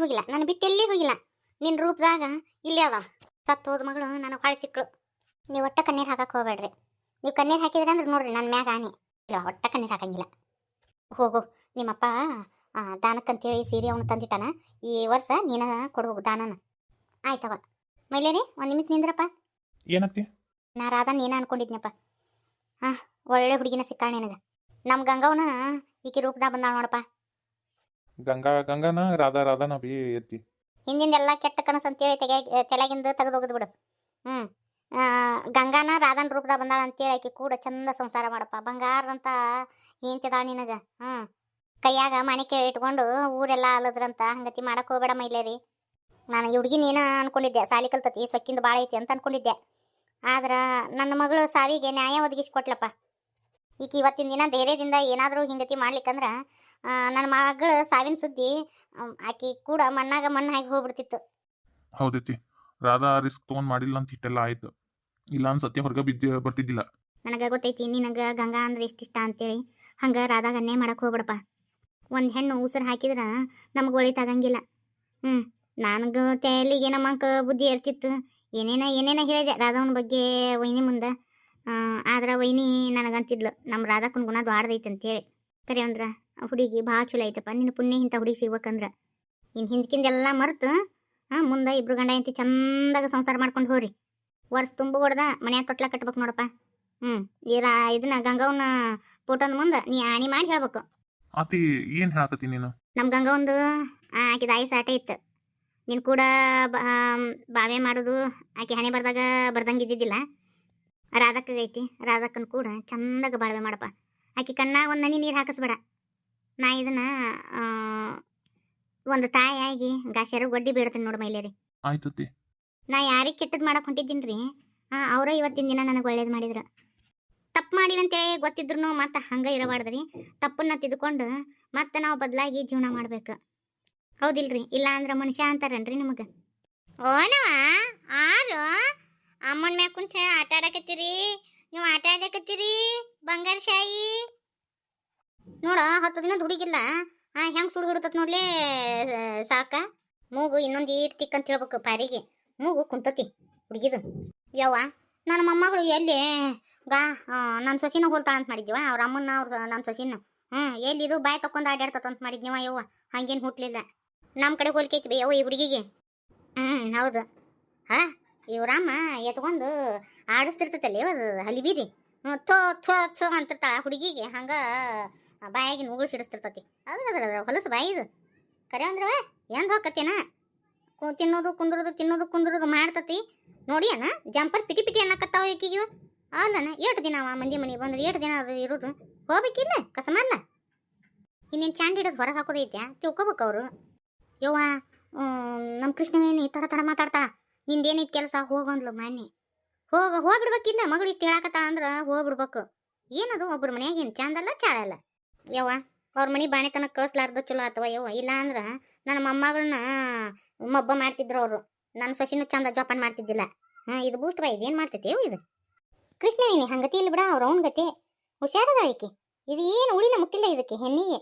ಹೋಗಿಲ್ಲ, ನಾನು ಬಿಟ್ಟು ಎಲ್ಲಿ ಹೋಗಿಲ್ಲ. ನಿನ್ನ ರೂಪದಾಗ ಇಲ್ಲೇ ಅದ. ಸತ್ತು ಹೋದ ಮಗಳು ನನಗೆ ಹೊಳೆ ಸಿಕ್ಕಳು. ನೀವು ಒಟ್ಟ ಕಣ್ಣೀರು ಹಾಕಕ್ಕೆ ಹೋಗ್ಬೇಡ್ರಿ. ನೀವು ಕಣ್ಣೀರು ಹಾಕಿದ್ರಿ ಅಂದ್ರೆ ನೋಡ್ರಿ ನನ್ನ ಮ್ಯಾಗ ಆನೆ. ಇಲ್ಲ, ಒಟ್ಟ ಕಣ್ಣೀರು ಹಾಕಂಗಿಲ್ಲ. ಹೋಗು, ನಿಮ್ಮಪ್ಪ ದಾನಕ್ಕಂತೇಳಿ ಸೀರೆ ಅವನು ತಂದಿಟ್ಟಾನ. ಈ ವರ್ಷ ನೀನು ಕೊಡು ಹೋಗು ದಾನನ. ಆಯ್ತವ. ಮೈಲೇರಿ ಒಂದು ನಿಮಿಷ ನಿಂದ್ರಪ್ಪ. ಏನತ್ತಿ? ನಾ ರಾಧಾ ನೀನ ಅನ್ಕೊಂಡಿದ್ನಪ್ಪ. ಹಾಂ, ಒಳ್ಳೆ ಹುಡುಗಿನ ಸಿಕ್ಕಾಳ ನಿನಗೆ. ನಮ್ಮ ಗಂಗವನ ಈಕೆ ರೂಪದಾಗ ಬಂದಾಳ ನೋಡಪ್ಪ. ಗಂಗಾನ ರಾಧಾನ ಬಿ ಎತ್ತಿ. ಹಿಂದಿಂದೆಲ್ಲ ಕೆಟ್ಟ ಕನಸು ಅಂತೇಳಿ ತಲೆಗಿಂದ ತೆಗೆದು ಹೋಗಿದ್ ಬಿಡು. ಗಂಗಾನ ರಾಧನ್ ರೂಪದಾಗ ಬಂದಾಳ ಅಂತೇಳಿ ಆಕೆ ಕೂಡ ಚಂದ ಸಂಸಾರ ಮಾಡಪ್ಪ. ಬಂಗಾರದಂತ ಏಂತಿದಾಳ ನಿನಗೆ. ಕೈಯಾಗ ಮಾಣಿಕೆ ಇಟ್ಕೊಂಡು ಊರೆಲ್ಲ ಅಲದ್ರಂತ. ಹಂಗತಿ ಮಾಡಕ್ಕೆ ಹೋಗ್ಬೇಡ ಮೈಲೇರಿ. ನಾನು ಈ ಹುಡುಗಿ ನೀನ ಅನ್ಕೊಂಡಿದ್ದೆ, ಸಾಲಿ ಕಲ್ತತಿ ಸೊಕ್ಕಿಂದ ಭಾಳ ಐತಿ ಅಂತ ಅನ್ಕೊಂಡಿದ್ದೆ. ಆದ್ರೆ ನನ್ನ ಮಗಳು ಸಾವಿಗೆ ನ್ಯಾಯ ಒದಗಿಸ್ಕೊಟ್ಲಪ್ಪ. ಈಕೆ ಇವತ್ತಿನ ದಿನ ಧೈರ್ಯದಿಂದ ಏನಾದರೂ ಹಿಂಗತಿ ಮಾಡ್ಲಿಕ್ಕಂದ್ರೆ ನನ್ನ ಮಗಳು ಸಾವಿನ ಸುದ್ದಿ ಆಕೆ ಕೂಡ ಮಣ್ಣಾಗ ಮಣ್ಣು ಹಾಕಿ ಹೋಗ್ಬಿಡ್ತಿತ್ತು. ಹೌದೈತಿ, ರಾಧಾ ರಿಸ್ಕ್ ತೊಗೊಂಡು ಮಾಡಿಲ್ಲ ಅಂತ ಇಷ್ಟೆಲ್ಲ ಆಯ್ತು. ಇಲ್ಲ ಅನ್ ಸತ್ಯ ಹೊರಗೆ ಬರ್ತಿದ್ದಿಲ್ಲ. ನನಗೆ ಗೊತ್ತೈತಿ ನಿನಗೆ ಗಂಗಾ ಅಂದ್ರೆ ಇಷ್ಟ ಅಂತೇಳಿ. ಹಂಗೆ ರಾಧಾಗ ಅನ್ಯಾಯ ಮಾಡಕ್ಕೆ ಹೋಗ್ಬಿಡಪ್ಪ. ಒಂದು ಹೆಣ್ಣು ಉಸಿರು ಹಾಕಿದ್ರೆ ನಮಗೆ ಒಳಿತಾಗಂಗಿಲ್ಲ. ನನಗೆ ತಲೆಗೆ ನಮ್ಮಕ್ಕ ಬುದ್ಧಿ ಇರ್ತಿತ್ತು. ಏನೇನ ಹೇಳಿದೆ ರಾಧವನ ಬಗ್ಗೆ ವೈನಿ ಮುಂದೆ. ಆದ್ರೆ ವೈನಿ ನನಗಂತಿದ್ಲು ನಮ್ಮ ರಾಧಾಕನ ಗುಣ ದ್ವಾಡ್ದೈತೆ ಅಂತೇಳಿ. ಕರೆ ಅಂದ್ರೆ ಹುಡುಗಿ ಭಾಳ ಚಲೋ ಐತಪ್ಪ. ನಿನ್ನ ಪುಣ್ಯ ಇಂಥ ಹುಡುಗಿ ಸಿಗ್ಬೇಕಂದ್ರೆ ಇನ್ನು ಹಿಂದ್ಕಿಂದೆಲ್ಲ ಮರೆತು ಮುಂದೆ ಇಬ್ರು ಗಂಡ ಐತಿ ಚಂದಾಗ ಸಂಸಾರ ಮಾಡ್ಕೊಂಡು ಹೋಗ್ರಿ. ವರ್ಷ ತುಂಬ ಹೊಡ್ದ ಮನ್ಯಾಗ ತೊಟ್ಲ ಕಟ್ಬೇಕು ನೋಡಪ್ಪ. ಇದನ್ನ ಗಂಗವನ್ನ ಫೋಟೋದ ಮುಂದೆ ನೀ ಆಣಿ ಮಾಡಿ ಹೇಳ್ಬೇಕು. ಆತಿ ಏನು ಹೇಳಕತ್ತಿ ನೀನು? ನಮ್ಮ ಗಂಗವಂದು ಆಕಿದ ಆಯುಸ್ ಆಟ ಇತ್ತು. ನೀನು ಕೂಡ ಬಾವೆ ಮಾಡೋದು ಆಕೆ ಹಣೆ ಬರ್ದಂಗೆ ಇದ್ದಿದ್ದಿಲ್ಲ. ರಾಧಕ್ಕೈತಿ. ರಾಧಕ್ಕನ ಕೂಡ ಚಂದಾಗ ಬಾಳ್ವೆ ಮಾಡಪ್ಪ. ಆಕೆ ಕಣ್ಣಾಗ ಒಂದು ನನಿ ನೀರು ಹಾಕಿಸ್ಬೇಡ. ನಾ ಇದನ್ನ ಒಂದು ತಾಯಿಯಾಗಿ ಗಾಶಾರು ಗೊಡ್ಡಿ ಬೇಡ್ತೀನಿ ನೋಡು ಮೈಲೇರಿ. ಆಯ್ತತಿ. ನಾ ಯಾರಿಗೆ ಕೆಟ್ಟದ್ದು ಮಾಡಕ್ಕೆ ಹೊಂಟಿದ್ದೀನಿ ರೀ, ಅವರ ಇವತ್ತಿನ ದಿನ ನನಗೆ ಒಳ್ಳೇದು ಮಾಡಿದ್ರು. ತಪ್ಪು ಮಾಡಿವಿ ಅಂತೇಳಿ ಗೊತ್ತಿದ್ರು ಮತ್ತೆ ಹಂಗೆ ಇರಬಾರ್ದ್ರಿ. ತಪ್ಪನ್ನ ತಿದ್ಕೊಂಡು ಮತ್ತೆ ನಾವು ಬದಲಾಗಿ ಜೀವನ ಮಾಡ್ಬೇಕು. ಹೌದಿಲ್ರಿ? ಇಲ್ಲ ಅಂದ್ರೆ ಮನುಷ್ಯ ಅಂತಾರನ್ರಿ ನಿಮಗೆ. ಓನವ ಆರು ಅಮ್ಮನ ಮ್ಯಾಗ ಕುಂತ ಆಟ ಆಡಕತ್ತೀರಿ. ನೀವು ಆಟ ಆಡಕತ್ತೀರಿ ಬಂಗಾರ ಶಾಯಿ ನೋಡ. 10 ದಿನದ ಹುಡುಗಿಲ್ಲ ಹೆಂಗೆ ಸುಡು ಹಿಡ್ತತ್ ನೋಡ್ಲೇ ಸಾಕ. ಮೂಗು ಇನ್ನೊಂದು ಈಟ್ ತಿಕ್ ಅಂತ ಹೇಳ್ಬೇಕು. ಪಾರಿಗೆ ಮೂಗು ಕುಂತತಿ ಹುಡುಗಿದು. ಯವ್ವ ನನ್ನ ಮೊಮ್ಮಗಳು ಎಲ್ಲಿ ನನ್ನ ಸೊಸಿನ ಹೋಲ್ತಾಳ ಅಂತ ಮಾಡಿದ್ವ. ಅವ್ರ ಅಮ್ಮನ ನನ್ನ ಸೊಸಿನ ಎಲ್ಲಿದು ಬಾಯ್ ತಕ್ಕೊಂಡು ಆಡಾಡ್ತತ್ ಅಂತ ಮಾಡಿದ್ನಿವ. ಯವ್ವ ಹಂಗೇನು ಹುಟ್ಲಿಲ್ಲ. ನಮ್ಮ ಕಡೆ ಹೋಲಿಕೈತಿ ಬಿ ಯವ್ವ ಈ ಹುಡುಗಿಗೆ. ಹೌದು. ಇವ್ರಮ್ಮ ಎತ್ಕೊಂಡು ಆಡಿಸ್ತಿರ್ತೈತಲ್ಲಿ ಅದು ಹಲಿಬೀರಿ. ಥೋ ಥೋ ಥೋ ಅಂತಿರ್ತಾಳ ಹುಡುಗಿಗೆ. ಹಂಗೆ ಬಾಯಾಗಿ ನೂಗಳು ಸಿಡಿಸ್ತಿರ್ತತಿ. ಅದ್ರ ಹೊಲಸು ಬಾಯಿದು. ಕರೆ ಅಂದ್ರೆ ಏನು ಹೋಗತ್ತೇನ ತಿನ್ನೋದು ಕುಂದ್ರದು ಮಾಡ್ತತಿ. ನೋಡಿ ಅಣ್ಣ ಜಂಪರ್ ಪಿಟಿ ಅನ್ನಕತ್ತಾವ ಈಕಿಗೆ. ಅಲ್ಲಣ್ಣ 8 ದಿನ ಮಂದಿ ಮನೆ ಬಂದ್ರೆ 8 ದಿನ ಅದು ಇರೋದು. ಹೋಗ್ಬೇಕಿಲ್ಲ ಕಸಮಲ್ಲ. ಇನ್ನೇನು ಚಾಂಡ್ ಹಿಡಿದು ಹೊರಗೆ ಹಾಕೋದೈತ್ಯಾ ತಿಳ್ಕೊಬೇಕು ಅವರು. ಯವ್ವ ನಮ್ಮ ಕೃಷ್ಣವೇಣಿ ತಡ ಮಾತಾಡ್ತಾಳ. ನಿಂದೇನೈತೆ ಕೆಲಸ ಹೋಗಂದ್ಲು ಮಾನ್ಯ. ಹೋಗ್ಬಿಡ್ಬೇಕಿಲ್ಲ. ಮಗಳು ಇಷ್ಟು ಹೇಳಕತ್ತಾಳ ಅಂದ್ರೆ ಹೋಗ್ಬಿಡ್ಬೇಕು. ಏನದು ಒಬ್ಬರ ಮನ್ಯಾಗ ಏನು ಚಂದಲ್ಲ ಚಾಳಲ್ಲ. ಯವ್ವ ಅವ್ರ ಮನೆ ಬಾಣೆತನಕ್ಕೆ ಕಳಿಸ್ಲಾರ್ದ ಚಲೋ ಆತವ ಯವ್ವ. ಇಲ್ಲ ಅಂದ್ರೆ ನನ್ನ ಮೊಮ್ಮಗಳನ್ನ ಮಬ್ಬ ಮಾಡ್ತಿದ್ರು ಅವರು. ನನ್ನ ಸೊಸಿನೂ ಚಂದ ಜೋಪಾನ ಮಾಡ್ತಿದ್ದಿಲ್ಲ. ಇದು ಬೂಸ್ಟ್ ಬಾ ಇದೇನು ಮಾಡ್ತೈತಿ ಇದು ಕೃಷ್ಣವೇಣಿ. ಹಂಗತಿ ಇಲ್ಲ ಬಿಡ ಅವ್ರ ಅವ್ನ ಗತಿ. ಹುಷಾರದಾಳ ಈಕಿ. ಇದು ಏನು ಉಳಿನ ಮುಟ್ಟಿಲ್ಲ ಇದಕ್ಕೆ ಹೆಣ್ಣಿಗೆ.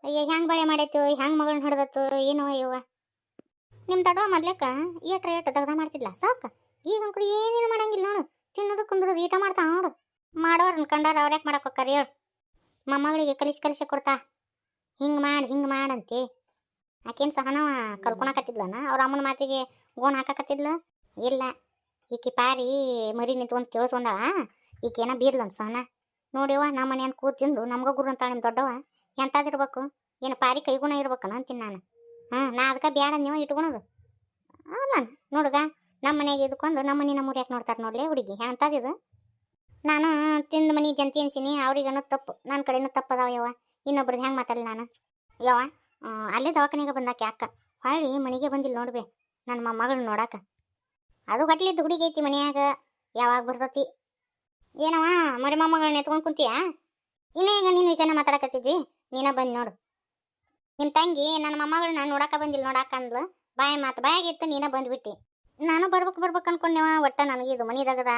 ಅಯ್ಯ ಹೆಂಗೆ ಬಳೆ ಮಾಡೈತು, ಹೆಂಗೆ ಮಗಳನ್ನ ಹಿಡ್ದತ್ತು ಏನೋ ಯವ್ವ. ನಿಮ್ಮ ತಡವ ಮೊದ್ಲಕ್ಕ ಏಟ್ ದಗ್ದ ಮಾಡ್ತಿದ್ಲ ಸಾಕ. ಈಗ ಅಂಕರು ಏನೇನು ಮಾಡಂಗಿಲ್ಲ ನೋಡು. ತಿನ್ನೋದು ಕುಂದ್ರದು ಈಟ ಮಾಡ್ತಾ ನೋಡು. ಮಾಡೋರ್ನ ಕಂಡಾರ ಅವ್ರು ಯಾಕೆ ಮಾಡಕ್ಕೆ ಹೋಗ್ತಾರೆ ಹೇಳು. ಮೊಮ್ಮಗಳಿಗೆ ಕಲಿಸಿ ಕೊಡ್ತಾ ಹಿಂಗೆ ಮಾಡಂತೆ. ಆಕೇನು ಸಹನವ ಕಲ್ಕೊಳಕತ್ತಿದ್ಲನ ಅವ್ರ ಅಮ್ಮನ ಮಾತಿಗೆ ಗೋನ್ ಹಾಕಕತ್ತಿದ್ಲ. ಇಲ್ಲ ಈಕಿ ಪಾರಿ ಮರಿ ನಿಂತ್ಕೊಂಡು ಕೇಳಿಸ್ಕೊಂಡಾಳ. ಈಕೇನ ಬೀರ್ಲಂತ ಸಹನ. ನೋಡಿವ ನಮ್ಮ ಮನೆಯನ್ ಕೂತ್ ತಿಂದು ನಮ್ಗೆ ಗುರು ಅಂತಾಳ ನಿಮ್ಮ ದೊಡ್ಡವ. ಎಂತಾದಿರ್ಬೇಕು ಏನು ಪಾರಿ ಕೈಗುಣ ಇರ್ಬೇಕನ ಅಂತೀನಿ ನಾನು. ನಾ ಅದಕ್ಕೆ ಬ್ಯಾಡ ನೀವು ಇಟ್ಕೊಳೋದು ಅಲ್ಲ ನೋಡುಗ. ನಮ್ಮ ಮನೆಗೆ ಇದ್ಕೊಂಡು ನಮ್ಮ ಮನೆ ನಮ್ಮೂರು ಯಾಕೆ ನೋಡ್ತಾರೆ ನೋಡ್ಲೇ ಹುಡುಗಿ ಅಂತದಿದು. ನಾನು ತಿಂದು ಮನೆ ಜಂತಿ ಅನ್ಸಿನಿ. ಅವ್ರಿಗೆ ಅನ್ನೋದು ತಪ್ಪು, ನನ್ನ ಕಡೆನೂ ತಪ್ಪದಾವ ಯವ್ವ. ಇನ್ನೊಬ್ರದ್ದು ಹೆಂಗೆ ಮಾತಾಡಲಿ ನಾನು ಯವ್ವ. ಅಲ್ಲೇ ದವಾಖಾನೆಗೆ ಬಂದಾಕೆ ಅಕ್ಕ. ಹೊಳ್ಳಿ ಮನೆಗೆ ಬಂದಿಲ್ಲ ನೋಡ್ಬೇ ನನ್ನ ಮೊಮ್ಮಗಳನ್ನ ನೋಡಾಕ. ಅದು ಹೊಟ್ಲಿದ್ದು ಹುಡುಗಿ ಐತಿ ಮನೆಯಾಗ. ಯಾವಾಗ ಬರ್ತತಿ ಏನವ ಮರಿ ಮೊಮ್ಮಗಳನ್ನ ಎತ್ಕೊಂಡು ಕುಂತೀಯಾ? ಇನ್ನೇ ಈಗ ನೀನು ವಿಷಯನ ಮಾತಾಡಕತ್ತಿದ್ವಿ. ನೀನ ಬಂದು ನೋಡು. ನಿಮ್ಮ ತಂಗಿ ನನ್ನ ಮೊಮ್ಮಗಳನ್ನ ನೋಡಾಕ ಬಂದಿಲ್ಲ ನೋಡಾಕ ಅಂದ್ಲು. ಬಾಯಾಗಿತ್ತು ನೀನ ಬಂದ್ಬಿಟ್ಟು. ನಾನು ಬರ್ಬೇಕು ಅನ್ಕೊಂಡೆವ. ಒಟ್ಟ ನನಗೆ ಇದು ಮನಿದಾಗದ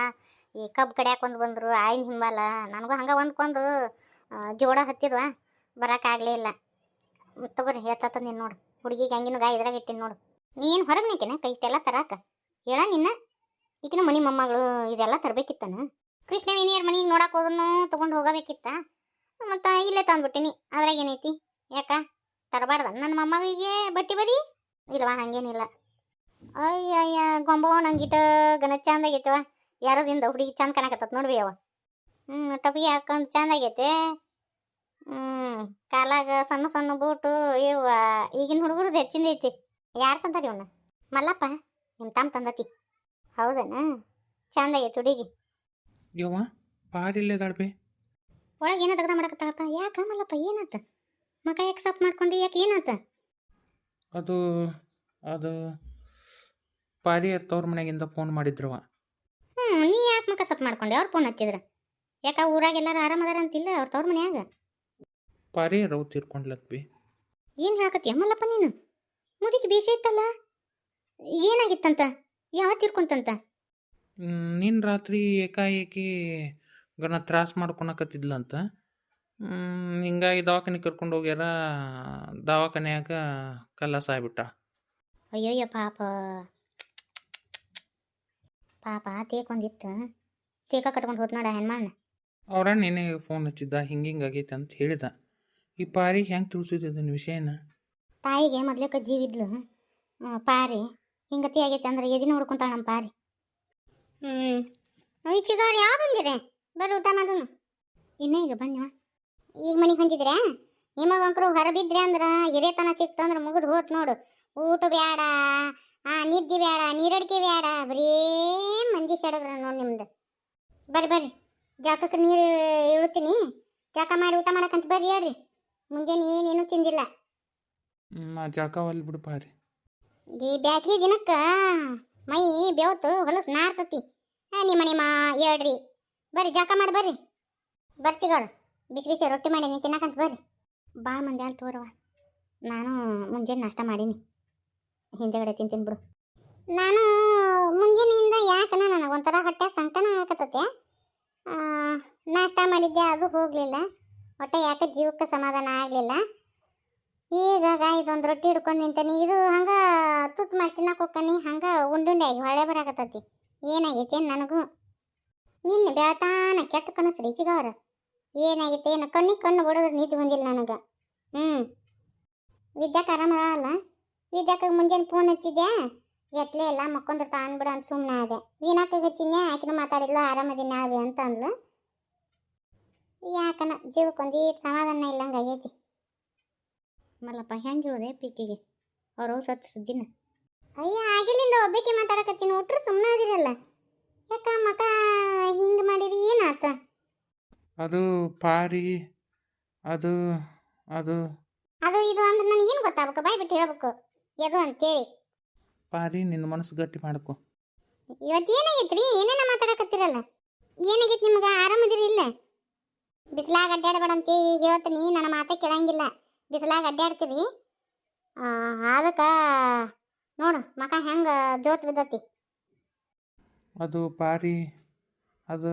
ಈ ಕಬ್ಬು ಕಡಿಯಾಕೊಂದು ಬಂದರು ಆಯಿನ ಹಿಂಬಾಲ. ನನಗೂ ಹಂಗೆ ಒಂದ್ಕೊಂದು ಜೋಡ ಹತ್ತಿದ್ವ ಬರೋಕ್ಕಾಗಲೇ ಇಲ್ಲ. ತಗೋರಿ ಹೆಚ್ಚತ್ತ ನೀನು ನೋಡು. ಹುಡುಗಿಗೆ ಹಂಗಿನ ಗಾಯ ಇದ್ರಾಗ ಇಟ್ಟಿನಿ ನೋಡು. ನೀನು ಹೊರಗೆ ನಿಂತೇನೆ ಕೈ ಇಷ್ಟೆಲ್ಲ ತರಾಕ ಹೇಳ ನಿನ್ನ ಈಗಿನ ಮನಿ ಮೊಮ್ಮಗಳು ಇದೆಲ್ಲ ತರಬೇಕಿತ್ತನ. ಕೃಷ್ಣವೇಣಿಯರ್ ಮನೆಗೆ ನೋಡಕ್ಕೆ ಹೋದ್ರೂ ತೊಗೊಂಡು ಹೋಗಬೇಕಿತ್ತ, ಮತ್ತು ಇಲ್ಲೇ ತಂದ್ಬಿಟ್ಟಿನಿ. ಅದ್ರಾಗ ಏನೈತಿ? ಯಾಕ ತರಬಾರ್ದ ನನ್ನ ಮೊಮ್ಮಗಳಿಗೆ ಬಟ್ಟಿ ಬರಿ? ಇಲ್ವಾ ಹಂಗೇನಿಲ್ಲ. ಅಯ್ಯಯ್ಯ ಗೊಂಬವ ನಂಗಿಟ ಗನ ಚಂದಾಗೈತವ. ಯಾರದಿಂದ ಹುಡುಗಿ ಚಂದ ಕಾಣಕತ್ತತ್ ನೋಡ್ವಿ ಅವ. ಟೊಪಿಗೆ ಹಾಕೊಂಡು ಚಂದಾಗೈತೆ. ಕಾಲಾಗ ಸಣ್ಣ ಸಣ್ಣ ಬೂಟು ಇವ. ಈಗಿನ ಹುಡುಗರದ್ದು ಹೆಚ್ಚಿಂದ ಐತಿ. ಯಾರು ತಂದಾರಿ ಇವನ್ನ? ಮಲ್ಲಪ್ಪ ನಿಮ್ಮ ತಮ್ಮ ತಂದತಿ. ಹೌದನ? ಚಂದಾಗೈತಿ ಹುಡುಗಿ. ಯವ್ವ ಪಾರಿಲ್ಲದಾಡ್ಬಿ. ಒಳಗೆ ಏನೋ ತೆಗ್ದ ಮಾಡಕತ್ತಾಳಪ್ಪ. ಯಾಕ ಮಲ್ಲಪ್ಪ ಏನಾತ? ಮಕ ಯಾಕೆ ಸಾಫ್ ಮಾಡ್ಕೊಂಡು ಯಾಕೆ ಏನಾತ? ಅದು ಅದು ಪಾರಿ ತವ್ರ ಮನೆಗಿಂದ ಫೋನ್ ಮಾಡಿದ್ರವ. ನೀ ಯಾಕೆ ಮಕ ಸಾಫ್ ಮಾಡ್ಕೊಂಡೆ? ಅವ್ರು ಫೋನ್ ಹಚ್ಚಿದ್ರ ಯಾಕ? ಊರಾಗ ಎಲ್ಲಾರು ಆರಾಮದಾರ ಅಂತಿಲ್ಲ ಅವ್ರ ತವ್ರ ಮನ್ಯಾಗ? ಪಾರಿ ರವ್ ತೀರ್ಕೊಂಡ್ಲತ್ ಬಿ. ಏನು ಹೇಳಕತ್ತೀಯ ಮಲ್ಲಪ್ಪ ನೀನು? ಮುದುಕಿ ಬೇಷ ಇತ್ತಲ್ಲ, ಏನಾಗಿತ್ತಂತ? ಯಾವತ್ತು ತಿರ್ಕೊಂತಂತ? ನಿನ್ನ ರಾತ್ರಿ ಏಕಾಏಕಿ ಗನ ತ್ರಾಸ ಮಾಡ್ಕೊಳಕತ್ತಿದ್ಲಂತ. ಹಿಂಗಾಗಿ ದವಾಖಾನೆ ಕರ್ಕೊಂಡು ಹೋಗ್ಯಾರ. ದವಾಖಾನ್ಯಾಗ ಕಲ್ಲಾಸ ಆಗ್ಬಿಟ್ಟ. ಅಯ್ಯಯ್ಯ ಪಾಪ ಪಾಪ ತೇಕೊಂದಿತ್ತು. ತೇಕ ಕಟ್ಕೊಂಡು ಹೋದ್ ನೋಡ ಹೆಣ್ಮಣ್ಣ. ಅವ್ರ ನಿನಗೆ ಫೋನ್ ಹಚ್ಚಿದ್ದ ಹಿಂಗೆ ಆಗೈತೆ ಅಂತ ಹೇಳಿದ. ಈ ಪಾರಿಗೆ ಹೆಂಗೆ ತಿಳಿಸಿದ ಅದನ್ನ ವಿಷಯನ? ತಾಯಿಗೆ ಮೊದ್ಲೇಕ ಜೀವಿದ್ಲು. ಪಾರಿ ಹಿಂಗತಿ ಆಗೈತೆ ಅಂದ್ರೆ ಎದಿನ ಹುಡ್ಕೊಂತಾಳ ನಮ್ಮ ಪಾರಿ. ಚಿಗಾರು ಯಾವ ಬಂದಿದೆ? ಬರ್ರಿ ಊಟ ಮಾಡೋನು. ಇನ್ನೇ ಈಗ ಬನ್ನಿವ. ಈಗ ಮನೆಗೆ ಹೊಂದಿದ್ರೆ ನಿಮಗಂಕರು ಹೊರಬಿದ್ರಿ ಅಂದ್ರೆ ಹಿರೇತನ ಸಿಕ್ತಂದ್ರೆ ಮುಗಿದು ಹೋತ್ ನೋಡು. ಊಟ ಬೇಡ, ನಿದ್ದೆ ಬೇಡ, ನೀರಡಿಕೆ ಬೇಡ, ಬರೀ ಮಂದಿ ಸಡಗ್ರ ನೋಡಿ ನಿಮ್ದು. ಬರ್ರಿ ಬರ್ರಿ, ಜಾಕಕ್ಕೆ ನೀರು ಇಳುತ್ತೀನಿ. ಜಾಕ ಮಾಡಿ ಊಟ ಮಾಡಕ್ಕಂತ ಬರ್ರಿ ಹೇಳ್ರಿ. ಮುಂಜಾನೆ ಏನೇನು ತಿಂದಿಲ್ಲ. ಜಳಕ ಒಲ್ ಬಿಡು ಪಾರಿ. ಈ ಬ್ಯಾಸ್ಗೆ ದಿನಕ್ಕೆ ಮೈ ಬೆವತ್ತು ಹೊಲಸು ನಾರ್ತತಿ. ನಿಮ್ಮ ಹೇಳ್ರಿ ಬರ್ರಿ ಜಾಕ ಮಾಡಿ ಬರ್ರಿ. ಬರ್ಸಿಗಾರು ಬಿಸಿ ಬಿಸಿ ರೊಟ್ಟಿ ಮಾಡೀನಿ ತಿನ್ನಕಂತ ಬರ್ರಿ. ಭಾಳ ಮಂದಿ ಅಲ್ಲಿ ತೋರವ. ನಾನು ಮುಂಜಾನೆ ನಾಷ್ಟ ಮಾಡೀನಿ, ಹಿಂದೆಗಡೆ ತಿಂತೀನಿ ಬಿಡು. ನಾನು ಮುಂಜಾನೆಯಿಂದ ಯಾಕನ ನನಗೊಂಥರ ಹೊಟ್ಟೆ ಸಂಕಟ ಹಾಕತ್ತತೆ. ನಾಷ್ಟ ಮಾಡಿದ್ದೆ ಅದು ಹೋಗಲಿಲ್ಲ. ಹೊಟ್ಟೆ ಯಾಕೆ ಜೀವಕ್ಕೆ ಸಮಾಧಾನ ಆಗಲಿಲ್ಲ. ಈಗ ಇದೊಂದು ರೊಟ್ಟಿ ಹಿಡ್ಕೊಂಡು ನಿಂತಾನೆ. ಇದು ಹಂಗೆ ತುತ್ತು ಮಾಡಿ ತಿನ್ನಕ್ಕೆ ಹೋಗ್ತಾನೆ. ಹಂಗೆ ಉಂಡುಂಡೆ ಆಗಿ ಹೊಳೆ ಬರಾಕತ್ತತಿ. ಏನಾಗೈತೆ ನನಗೂ? ನಿನ್ನೆ ಬೆಳತಾನ ಕೆಟ್ಟ ಕನಸ್ರಿ ಚಿಗವ್ರ. ಏನಾಗೈತೆ ಏನೋ ಕಣ್ಣಿಗೆ ಕಣ್ಣು ಬಿಡೋದು ನಿದ್ದೆ ಬಂದಿಲ್ಲ ನನಗೆ. ವಿದ್ಯಾಕ ಆರಾಮದ ಅಲ್ಲ? ವಿದ್ಯಾಕ ಮುಂಜಾನೆ ಫೋನ್ ಹಚ್ಚಿದ್ದೆ, ಎತ್ತಲೇ ಇಲ್ಲ, ಮಕ್ಕೊಂದಿರ್ತಾ ಅನ್ಬಿಡ ಅಂತ ಸುಮ್ಮನೆ ಅದೇ. ವೀಣಾಕಿಗೆ ಹಚ್ಚಿದ್ನೆ, ಆಕಿನೂ ಮಾತಾಡಿದ್ಲು ಆರಾಮದಿನ ನಾಳೆ ಅಂತ ಅಂದ್ಲು. ಯಾಕನ ಜೀವಕ್ಕೊಂದೀಟ್ ಸಮಾಧಾನ ಇಲ್ಲಂಗೆ ಆಗೈತಿ. ಮಲ್ಲಪ್ಪ ಹೆಂಗಿರೋದೆ ಪೀಕಿಗೆ ಅವರು ಸತ್ತು ಸುದ್ದಿನ? ಅಯ್ಯ ಆಗಿಲ್ಲಿಂದ ಒಬ್ಬಕ್ಕೆ ಮಾತಾಡಕತ್ತೀನಿ. ಒಟ್ಟರು ಸುಮ್ಮನೆ ಆಗಿರಲ್ಲ. ಯಾಕ ಮಕ ಹಿಂಗೆ ಮಾಡಿರಿ? ಏನಾತ? ಅದು ಪಾರಿ ಅದು ಅದು ಅದು ಇದು ಅಂದ್ರೆ ನನಗೇನು ಗೊತ್ತಾಗಬೇಕು? ಬಾಯ್ ಬಿಟ್ಟು ಹೇಳ್ಬೇಕು ಎದು ಅಂತೇಳಿ. ಪಾರಿ ನಿನ್ನ ಮನಸ್ಸು ಗಟ್ಟಿ ಮಾಡ್ಕೊ. ಇವತ್ತು ಏನಾಗೈತ್ರಿ? ಏನೇನ ಮಾತಾಡಕತ್ತಿರಲ್ಲ. ಏನಾಗೈತಿ ನಿಮ್ಗೆ? ಆರಾಮದಿರಿ ಇಲ್ಲ? ಬಿಸಿಲಾಗ ಅಡ್ಡಾಡಬೇಡ ಅಂತ ಹೇಳ್ತೀನಿ. ನನ್ನ ಮಾತೇ ಕೇಳಂಗಿಲ್ಲ. ಬಿಸಿಲಾಗ ಅಡ್ಡಾಡ್ತೀರಿ, ಅದಕ್ಕೆ ನೋಡು ಮಕ ಹೆಂಗೆ ಜೋತ್ ಬಿದ್ದತಿ. ಅದು ಪಾರಿ ಅದು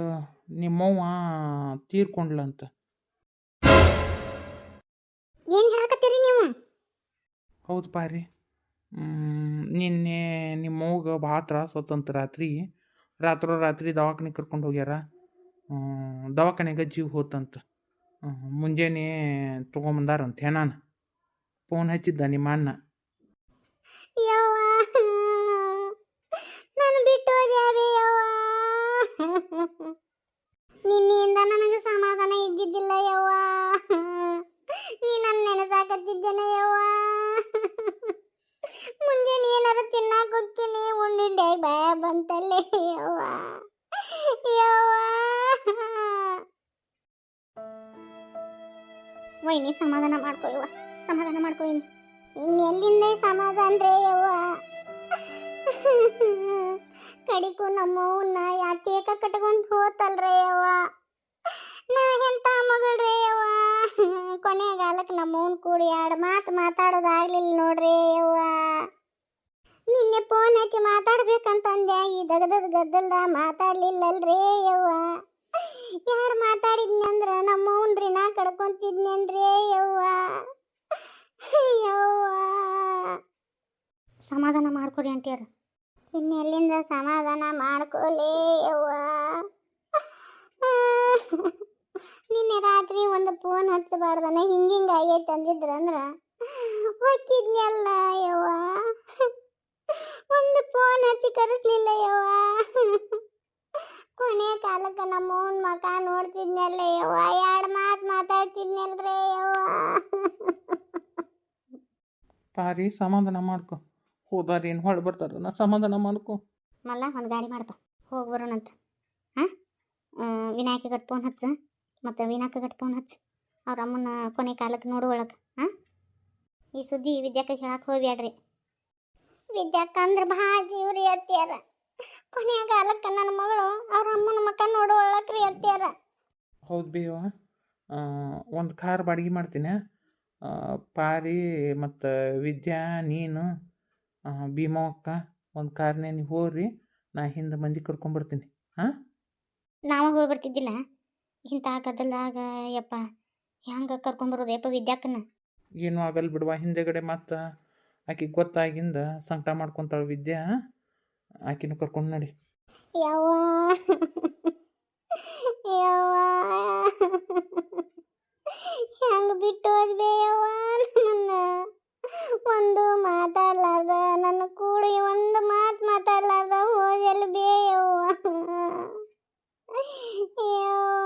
ನಿಮ್ಮವ್ವ ತೀರ್ಕೊಂಡ್ಲಂತ. ಏನು ಹೇಳಕತ್ತೀರಿ ನೀವು? ಹೌದು ಪಾರಿ. ನಿನ್ನೆ ನಿಮ್ಮವ್ಗೆ ಭಾಳ ತ್ರಾಸ ಆತಂತ. ರಾತ್ರಿ ದವಾಖಾನೆ ಕರ್ಕೊಂಡು ಹೋಗ್ಯಾರ. ದವಾಖಾನೆಗೆ ಜೀವ ಹೋತಂತ. ಮುಂಜಾನೆ ತೊಗೊಂಬಂದಾರಂತ ಹೆಣಾನ. ಫೋನ್ ಹಚ್ಚಿದ್ದ ನಿಮ್ಮ ಅಣ್ಣ. ಯವ್ವ ನಾನು ಬಿಟ್ಟು ಹೋದ್ಯಾವೆ ಯವ್ವ. ನಿನ್ನೆಯಿಂದ ನನಗೆ ಸಮಾಧಾನ ಇದ್ದಿದ್ದಿಲ್ಲ ಯವ್ವ. ನೀ ನನ್ನ ನೆನೆಸಾಕತ್ತಿದ್ದೇನೆ ಯವ್ವ. ಮುಂಜಾನೆ ಏನಾರು ತಿನ್ನಾಕ ಹೋಗ್ತೀನಿ, ಉಂಡಿಂಡೆ ಭಯ ಬಂತಲ್ಲೇ ಯವ್ವ. ಯವ್ವ ವೈನಿ ಸಮಾಧಾನ ಮಾಡ್ಕೊ ಯವ್ವ, ಸಮಾಧಾನ ಮಾಡ್ಕೊ ವೈನಿ. ಇನ್ನೆಲ್ಲಿಂದ ಸಮಾಧಾನ ರೇ ಯವ್ವ. ಕಡಿಕು ನಮ್ಮವನ್ನ ಯಾಕೇಕ ಕಟ್ಕೊಂಡು ಹೋತಲ್ರೇ ಯವ್ವ. ನಾ ಎಂತ ಮಗಳ್ರೇ ಯವ್ವ. ಕೊನೆಗಾಲಕ್ಕೆ ನಮ್ಮವನ್ ಕೂಡಿ ಎರಡು ಮಾತು ಮಾತಾಡೋದಾಗ್ಲಿಲ್ಲ ನೋಡ್ರಿ ಯವ್ವ. ನಿನ್ನೆ ಫೋನ್ ಹಚ್ಚಿ ಮಾತಾಡ್ಬೇಕಂತಂದೆ, ಈ ದಗದದ ಗದ್ದಲ್ದ ಮಾತಾಡ್ಲಿಲ್ಲಲ್ರೇ ಯವ್ವ. ಯಾರು ಮಾತಾಡಿದ್ನಿ ಅಂದ್ರ ನಮ್ಮವನ್ರಿ ನಾ ಕಡ್ಕೊಂತಿದ್ನೇನ್ರೇ ಯವ್ವ. ಯವ್ವ ಸಮಾಧಾನ ಮಾಡ್ಕೊರಿ ಅಂಟ್ಯಾರ. ಇನ್ನೆಲ್ಲಿಂದ ಸಮಾಧಾನ ಮಾಡ್ಕೊಲೇ ಯವ್ವ. ನಿನ್ನೆ ರಾತ್ರಿ ಒಂದು ಫೋನ್ ಹಚ್ಚಬಾರ್ದನ ಹಿಂಗಿಂಗ ಆಗೈತೆ ಅಂದಿದ್ರ ಅಂದ್ರ ಹೊಕ್ಕಿದ್ನಲ್ಲ ಯವ್ವ. ಒಂದು ಫೋನ್ ಹಚ್ಚಿ ಕರೆಸ್ಲಿಲ್ಲ ಯವ್ವ. ಕೊನೆ ಕಾಲಕ್ಕೆ ನಮ್ಮವನ್ ಮಕ ನೋಡ್ತಿದ್ನಲ್ಲ ಯವ್ವ. 2 ಮಾತು ಮಾತಾಡ್ತಿದ್ನಲ್ರೇ ಯವ್ವ. ಪಾರಿ ಸಮಾಧಾನ ಮಾಡ್ಕೊ. ಹೋದಾರ ಏನು ಹೊಳೆ ಬರ್ತಾರ, ಸಮಾಧಾನ ಮಾಡ್ಕೊ. ಮಲ್ಲ ಒಂದು ಗಾಡಿ ಮಾಡಪ್ಪ, ಹೋಗಿ ಬರೋಣಂತ. ಹಾಂ, ವಿನಾಯಕಗಟ್ಟು ಫೋನ್ ಹಚ್ಚ, ಮತ್ತು ವಿನಾಯಕಗಟ್ಟು ಫೋನ್ ಹಚ್ಚ, ಅವ್ರ ಅಮ್ಮನ ಕೊನೆ ಕಾಲಕ್ಕೆ ನೋಡು ಒಳಗೆ. ಹಾಂ, ಈ ಸುದ್ದಿ ವಿದ್ಯಾಕ್ಕ ಹೇಳಕ್ಕೆ ಹೋಗ್ಬ್ಯಾಡ್ರಿ. ವಿದ್ಯಾಕ್ಕ ಅಂದ್ರೆ ಭಾಳ ಜೀವ್ರಿ ಅತ್ಯಾರ. ಕೊನೆಯ ಕಾಲಕ್ಕೆ ನನ್ನ ಮಗಳು ಅವ್ರ ಅಮ್ಮನ ಮಕ್ಕ ನೋಡು ಒಳಕ್ರಿ ಅತ್ಯಾರ. ಹೌದು ಬೇವ, ಒಂದು ಕಾರ್ ಬಾಡಿಗೆ ಮಾಡ್ತೀನಿ. ಪಾರಿ ಮತ್ತು ವಿದ್ಯಾ, ನೀನು, ಭೀಮವ್ವ ಒಂದು ಕಾರ್ನೇ ನೀವು ಹೋಗ್ರಿ, ನಾ ಹಿಂದೆ ಮಂದಿ ಕರ್ಕೊಂಬರ್ತೀನಿ. ಹಾಂ, ನಾವು ಹೋಗಿ ಬರ್ತಿದ್ದಿಲ್ಲ ಇಂಥ ಗದ್ದಲ್ದಾಗ. ಯಪ್ಪ ಹೆಂಗೆ ಕರ್ಕೊಂಬರೋದು ಯಪ್ಪ ವಿದ್ಯಾಕ್ಕನ? ಏನೂ ಆಗಲ್ಲ ಬಿಡುವ. ಹಿಂದೆಗಡೆ ಮತ್ತು ಆಕಿಗೆ ಗೊತ್ತಾಗಿಂದ ಸಂಕಟ ಮಾಡ್ಕೊತಾಳೆ ವಿದ್ಯಾ. ಆಕಿನೂ ಕರ್ಕೊಂಡು ನಡಿ. ಯವ್ವ ಯವ್ವ, ಹೆಂಗೆ ಬಿಟ್ಟು ಹೋದ್ಬೇ ಯವ್ವ ನನ್ನ. ಒಂದು ಮಾತಾಡ್ಲಾರ್ದ ನನ್ನ ಕೂಡಿ ಒಂದು ಮಾತು ಮಾತಾಡ್ಲಾರ್ದ ಹೋದೆಲ್ಲ ಬೇ ಯವ್ವ. ಯವ್ವ